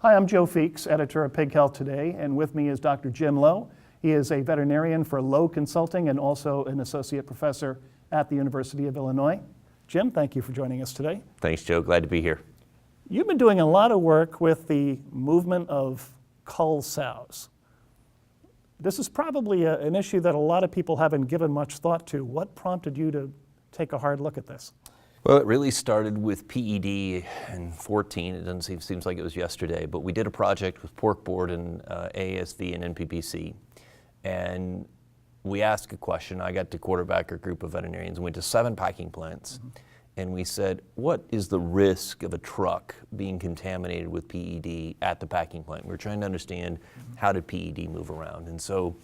Hi, I'm Joe Feeks, editor of Pig Health Today, and with me is Dr. Jim Lowe. He is a veterinarian for Lowe Consulting and also an associate professor at the University of Illinois. Jim, thank you for joining us today. Thanks, Joe. Glad to be here. You've been doing a lot of work with the movement of cull-sows. This is probably an issue that a lot of people haven't given much thought to. What prompted you to take a hard look at this? Well, it really started with PED in 14. It doesn't seems like it was yesterday, but we did a project with Pork Board and ASV and NPPC, and we asked a question. I got to quarterback a group of veterinarians and went to 7 packing plants, and we said, what is the risk of a truck being contaminated with PED at the packing plant? We were trying to understand how did PED move around, and so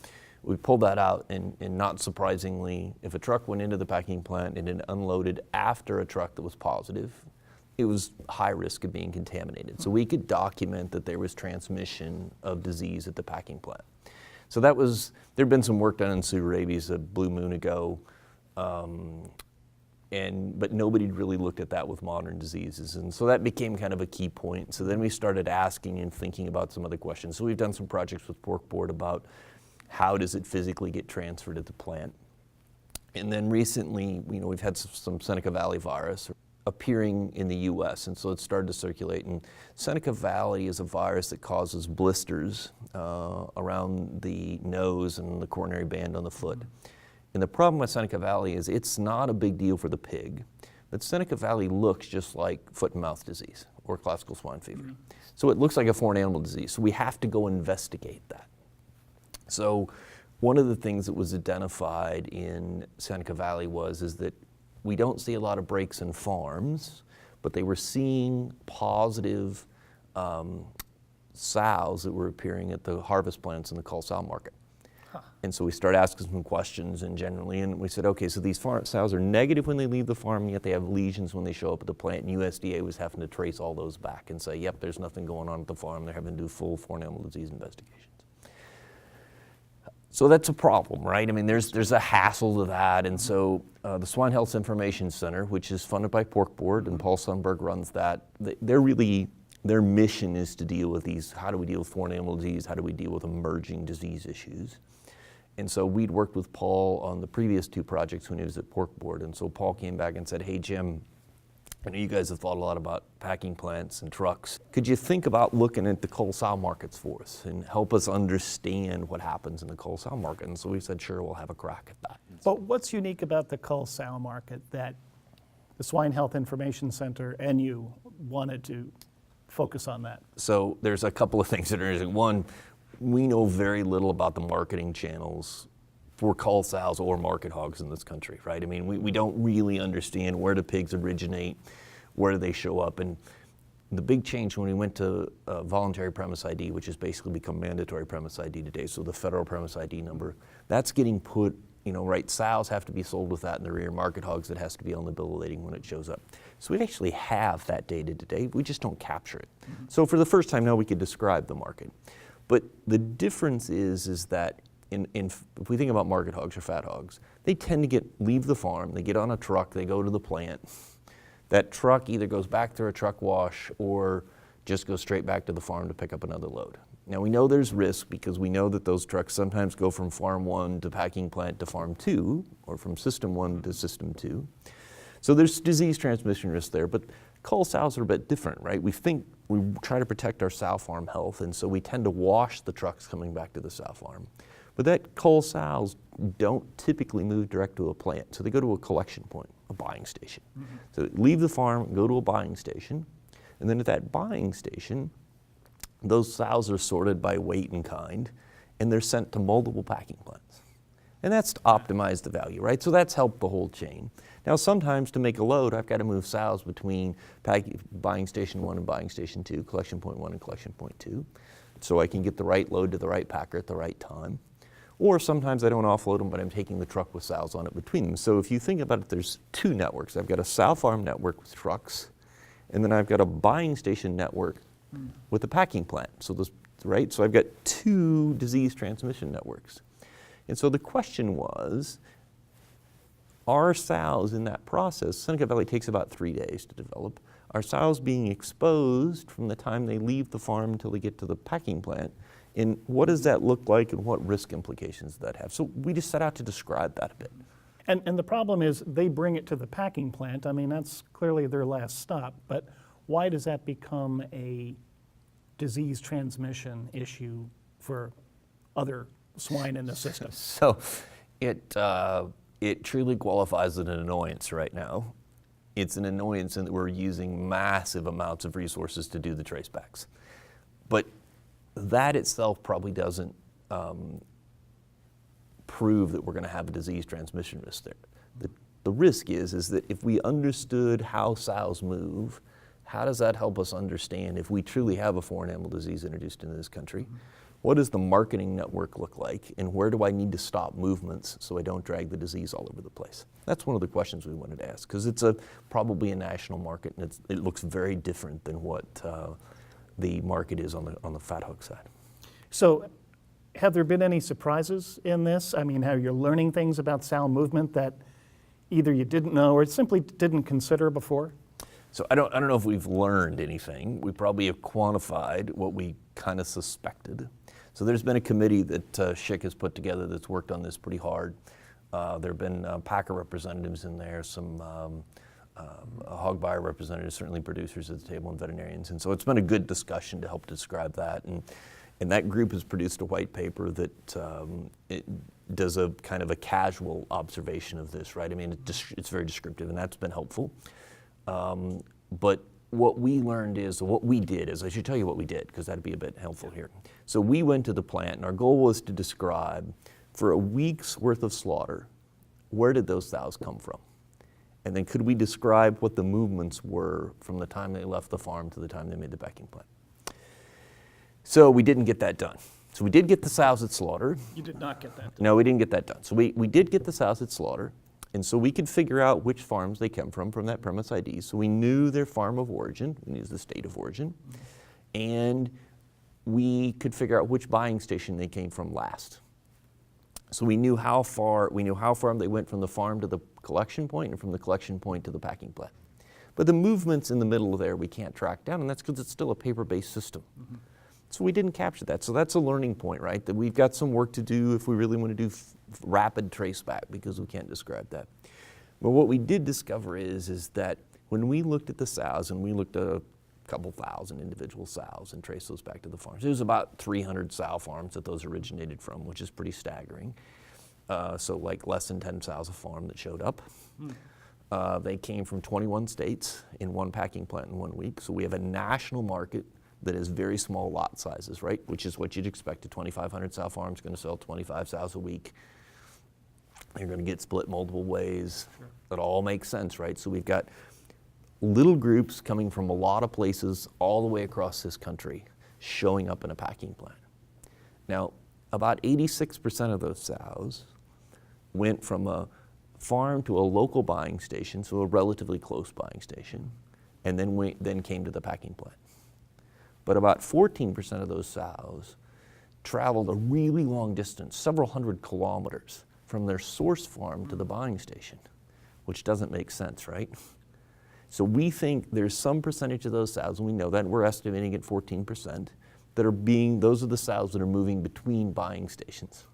we pulled that out, and not surprisingly, if a truck went into the packing plant and it unloaded after a truck that was positive, it was high risk of being contaminated. So we could document that there was transmission of disease at the packing plant. So there'd been some work done in Sioux rabies a blue moon ago, but nobody really looked at that with modern diseases. And so that became kind of a key point. So then we started asking and thinking about some other questions. So we've done some projects with Pork Board about how does it physically get transferred at the plant? And then recently, we've had some Seneca Valley virus appearing in the US, and so it started to circulate. And Seneca Valley is a virus that causes blisters around the nose and the coronary band on the foot. And the problem with Seneca Valley is it's not a big deal for the pig, but Seneca Valley looks just like foot and mouth disease or classical swine fever. So it looks like a foreign animal disease, so we have to go investigate that. So one of the things that was identified in Seneca Valley is that we don't see a lot of breaks in farms, but they were seeing positive sows that were appearing at the harvest plants in the Cull-sow market. And so we started asking some questions and we said, okay, so these sows are negative when they leave the farm, yet they have lesions when they show up at the plant, and USDA was having to trace all those back and say, yep, there's nothing going on at the farm. They're having to do full foreign animal disease investigations. So that's a problem, right? I mean, there's a hassle to that, and so the Swine Health Information Center, which is funded by Pork Board, and Paul Sundberg runs that, their mission is to deal with these, how do we deal with foreign animal disease, how do we deal with emerging disease issues? And so we'd worked with Paul on the previous 2 projects when he was at Pork Board, and so Paul came back and said, hey Jim, I know you guys have thought a lot about packing plants and trucks. Could you think about looking at the cull-sow markets for us and help us understand what happens in the cull-sow market? And so we said, sure, we'll have a crack at that. But what's unique about the cull-sow market that the Swine Health Information Center and you wanted to focus on that? So there's a couple of things that are interesting. One, we know very little about the marketing channels for cull-sows or market hogs in this country, right? I mean, we don't really understand where do pigs originate, where do they show up, and the big change when we went to voluntary premise ID, which has basically become mandatory premise ID today, so the federal premise ID number, that's getting put, right, sows have to be sold with that in the rear, market hogs, it has to be on the bill of lading when it shows up. So we actually have that data today, we just don't capture it. So for the first time now we could describe the market. But the difference is that if we think about market hogs or fat hogs, they tend to leave the farm, they get on a truck, they go to the plant. That truck either goes back through a truck wash or just goes straight back to the farm to pick up another load. Now we know there's risk because we know that those trucks sometimes go from farm 1 to packing plant to farm 2, or from system 1 to system 2. So there's disease transmission risk there, but cull-sows are a bit different, right? We try to protect our sow farm health, and so we tend to wash the trucks coming back to the sow farm. But that cull-sows don't typically move direct to a plant, so they go to a collection point, a buying station. So leave the farm, go to a buying station, and then at that buying station, those sows are sorted by weight and kind, and they're sent to multiple packing plants. And that's to optimize the value, right? So that's helped the whole chain. Now sometimes to make a load, I've got to move sows between buying station 1 and buying station 2, collection point 1 and collection point 2, so I can get the right load to the right packer at the right time. Or sometimes I don't offload them, but I'm taking the truck with sows on it between them. So if you think about it, there's 2 networks. I've got a sow farm network with trucks, and then I've got a buying station network with a packing plant. So right? So I've got 2 disease transmission networks. And so the question was, are sows in that process, Seneca Valley takes about 3 days to develop, are sows being exposed from the time they leave the farm until they get to the packing plant? And what does that look like and what risk implications does that have? So we just set out to describe that a bit. And the problem is they bring it to the packing plant. I mean, that's clearly their last stop. But why does that become a disease transmission issue for other swine in the system? So it truly qualifies as an annoyance right now. It's an annoyance in that we're using massive amounts of resources to do the tracebacks. But that itself probably doesn't prove that we're going to have a disease transmission risk there. The risk is that if we understood how sows move, how does that help us understand if we truly have a foreign animal disease introduced into this country? What does the marketing network look like, and where do I need to stop movements so I don't drag the disease all over the place? That's one of the questions we wanted to ask, because it's probably a national market, and it looks very different than what the market is on the fat hog side. So have there been any surprises in this? I mean, how you're learning things about sow movement that either you didn't know or simply didn't consider before? So I don't know if we've learned anything. We probably have quantified what we kind of suspected. So there's been a committee that Schick has put together that's worked on this pretty hard. There have been packer representatives in there, some hog buyer representatives, certainly producers at the table, and veterinarians. And so it's been a good discussion to help describe that. And that group has produced a white paper that it does a kind of a casual observation of this, right? I mean, it's very descriptive, and that's been helpful. But what we learned is, what we did is, I should tell you what we did, because that'd be a bit helpful here. So we went to the plant, and our goal was to describe, for a week's worth of slaughter, where did those sows come from? And then could we describe what the movements were from the time they left the farm to the time they made the packing plant? So we didn't get that done. So we did get the sows at slaughter. You did not get that done. No, we didn't get that done. So we did get the sows at slaughter. And so we could figure out which farms they came from that premise ID. So we knew their farm of origin, we knew the state of origin, and we could figure out which buying station they came from last. So we knew how far they went from the farm to the collection point and from the collection point to the packing plant. But the movements in the middle there we can't track down, and that's because it's still a paper-based system. So we didn't capture that. So that's a learning point, right? That we've got some work to do if we really want to do rapid traceback, because we can't describe that. But what we did discover is that when we looked at the sows, and we looked at a couple thousand individual sows and traced those back to the farms, it was about 300 sow farms that those originated from, which is pretty staggering. So like less than 10 sows a farm that showed up. They came from 21 states in one packing plant in 1 week. So we have a national market that is very small lot sizes, right? Which is what you'd expect. A 2,500 sow farm is going to sell 25 sows a week. They're going to get split multiple ways. Sure. That all makes sense, right? So we've got little groups coming from a lot of places all the way across this country showing up in a packing plant. Now, about 86% of those sows went from a farm to a local buying station, so a relatively close buying station, and then came to the packing plant. But about 14% of those sows traveled a really long distance, several hundred kilometers, from their source farm to the buying station, which doesn't make sense, right? So we think there's some percentage of those sows, and we know that, we're estimating at 14%, those are the sows that are moving between buying stations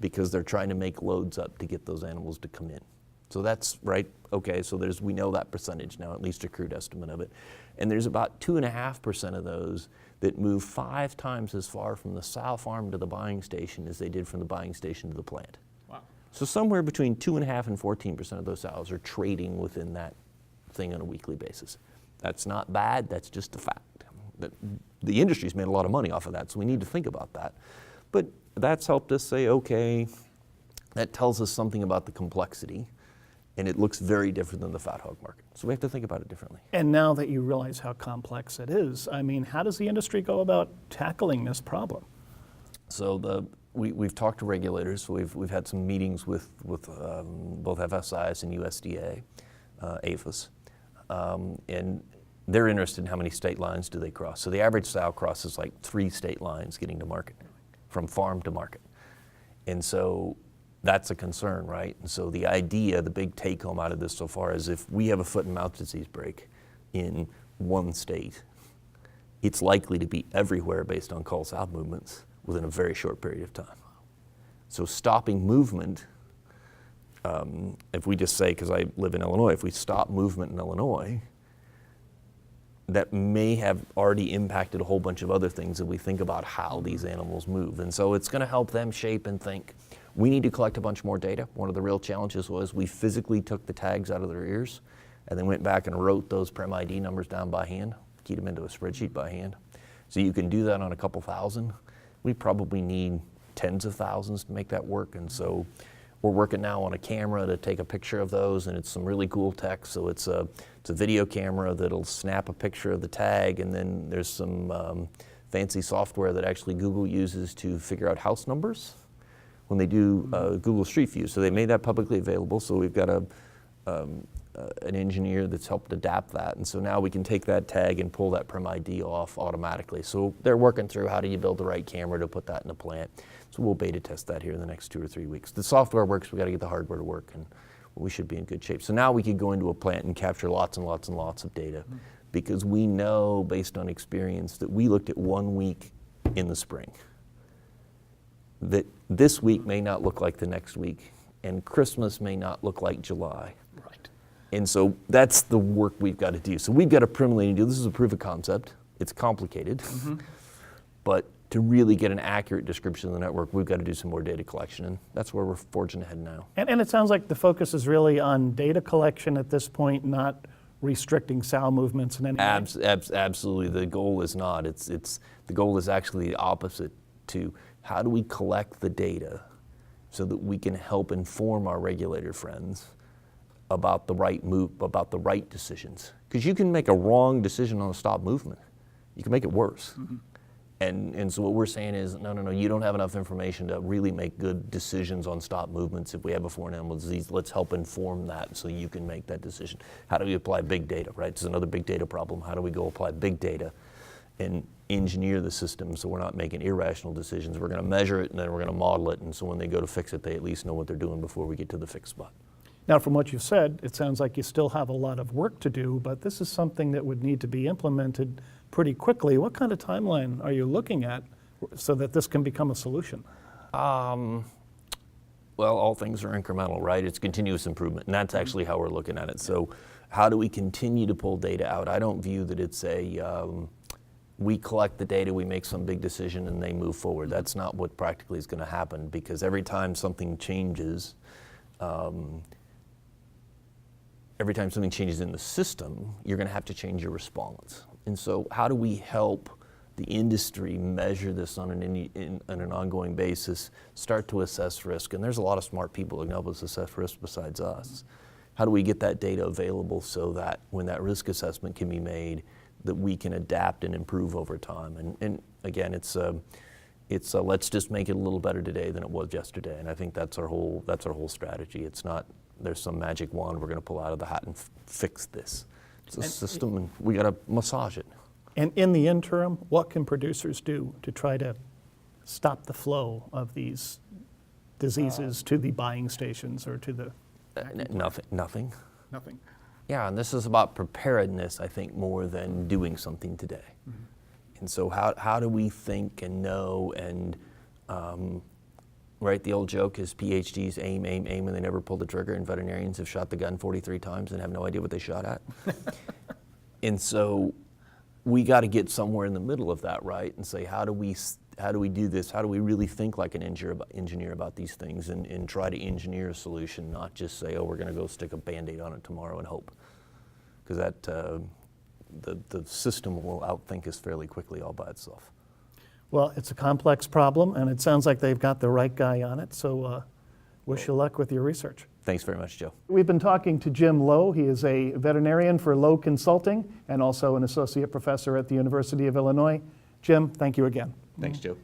because they're trying to make loads up to get those animals to come in. So that's right, okay, so we know that percentage now, at least a crude estimate of it. And there's about 2.5% of those that move 5 times as far from the sow farm to the buying station as they did from the buying station to the plant. Wow. So somewhere between 2.5% and 14% of those sows are trading within that thing on a weekly basis. That's not bad, that's just a fact. The industry's made a lot of money off of that, so we need to think about that. But that's helped us say, okay, that tells us something about the complexity, and it looks very different than the fat hog market. So we have to think about it differently. And now that you realize how complex it is, I mean, how does the industry go about tackling this problem? So we've talked to regulators. So we've had some meetings with both FSIS and USDA, APHIS, and they're interested in how many state lines do they cross. So the average sow crosses like 3 state lines getting to market, from farm to market. And so that's a concern, right? And so the idea, the big take home out of this so far is if we have a foot and mouth disease break in one state, it's likely to be everywhere based on cull-sow movements within a very short period of time. So stopping movement, if we just say, because I live in Illinois, if we stop movement in Illinois, that may have already impacted a whole bunch of other things that we think about how these animals move. And so it's going to help them shape and think. We need to collect a bunch more data. One of the real challenges was we physically took the tags out of their ears and then went back and wrote those Prem ID numbers down by hand, keyed them into a spreadsheet by hand. So you can do that on a couple thousand. We probably need tens of thousands to make that work. And so we're working now on a camera to take a picture of those, and it's some really cool tech. So it's a video camera that'll snap a picture of the tag, and then there's some fancy software that actually Google uses to figure out house numbers when they do Google Street View. So they made that publicly available. So we've got an engineer that's helped adapt that. And so now we can take that tag and pull that Prem ID off automatically. So they're working through how do you build the right camera to put that in the plant. So we'll beta test that here in the next 2 or 3 weeks. The software works, we got to get the hardware to work, and we should be in good shape. So now we could go into a plant and capture lots and lots and lots of data, because we know based on experience that we looked at 1 week in the spring, that this week may not look like the next week, and Christmas may not look like July. Right. And so that's the work we've got to do. So we've got a preliminary to do. This is a proof of concept. It's complicated, but to really get an accurate description of the network, we've got to do some more data collection, and that's where we're forging ahead now. And it sounds like the focus is really on data collection at this point, not restricting sow movements in any way. Absolutely. The goal is not. The goal is actually the opposite, to how do we collect the data so that we can help inform our regulator friends about the right move, about the right decisions. Because you can make a wrong decision on a stop movement. You can make it worse. And so what we're saying is, no, you don't have enough information to really make good decisions on stop movements. If we have a foreign animal disease, let's help inform that so you can make that decision. How do we apply big data, right? It's another big data problem. How do we go apply big data and engineer the system so we're not making irrational decisions? We're going to measure it, and then we're going to model it, and so when they go to fix it, they at least know what they're doing before we get to the fix spot. Now, from what you've said, it sounds like you still have a lot of work to do, but this is something that would need to be implemented pretty quickly. What kind of timeline are you looking at so that this can become a solution? Well, all things are incremental, right? It's continuous improvement, and that's actually how we're looking at it. So how do we continue to pull data out? I don't view that it's we collect the data, we make some big decision, and they move forward. That's not what practically is going to happen, because every time something changes, every time something changes in the system, you're going to have to change your response. And so how do we help the industry measure this on an ongoing basis, start to assess risk? And there's a lot of smart people that can help us assess risk besides us. How do we get that data available so that when that risk assessment can be made, that we can adapt and improve over time? And again, it's let's just make it a little better today than it was yesterday. And I think that's our whole strategy. It's not there's some magic wand we're going to pull out of the hat and fix this. It's a system, and we got to massage it. And in the interim, what can producers do to try to stop the flow of these diseases to the buying stations or to the... Nothing. Nothing. Yeah, and this is about preparedness, I think, more than doing something today. And so how do we think and know and, right, the old joke is PhDs aim, and they never pull the trigger, and veterinarians have shot the gun 43 times and have no idea what they shot at. And so we got to get somewhere in the middle of that, right, and say, how do we do this? How do we really think like an engineer about these things and try to engineer a solution, not just say, oh, we're going to go stick a Band-Aid on it tomorrow and hope. Because that the system will outthink us fairly quickly all by itself. Well, it's a complex problem, and it sounds like they've got the right guy on it, so wish you luck with your research. Thanks very much, Joe. We've been talking to Jim Lowe. He is a veterinarian for Lowe Consulting and also an associate professor at the University of Illinois. Jim, thank you again. Thanks, Joe.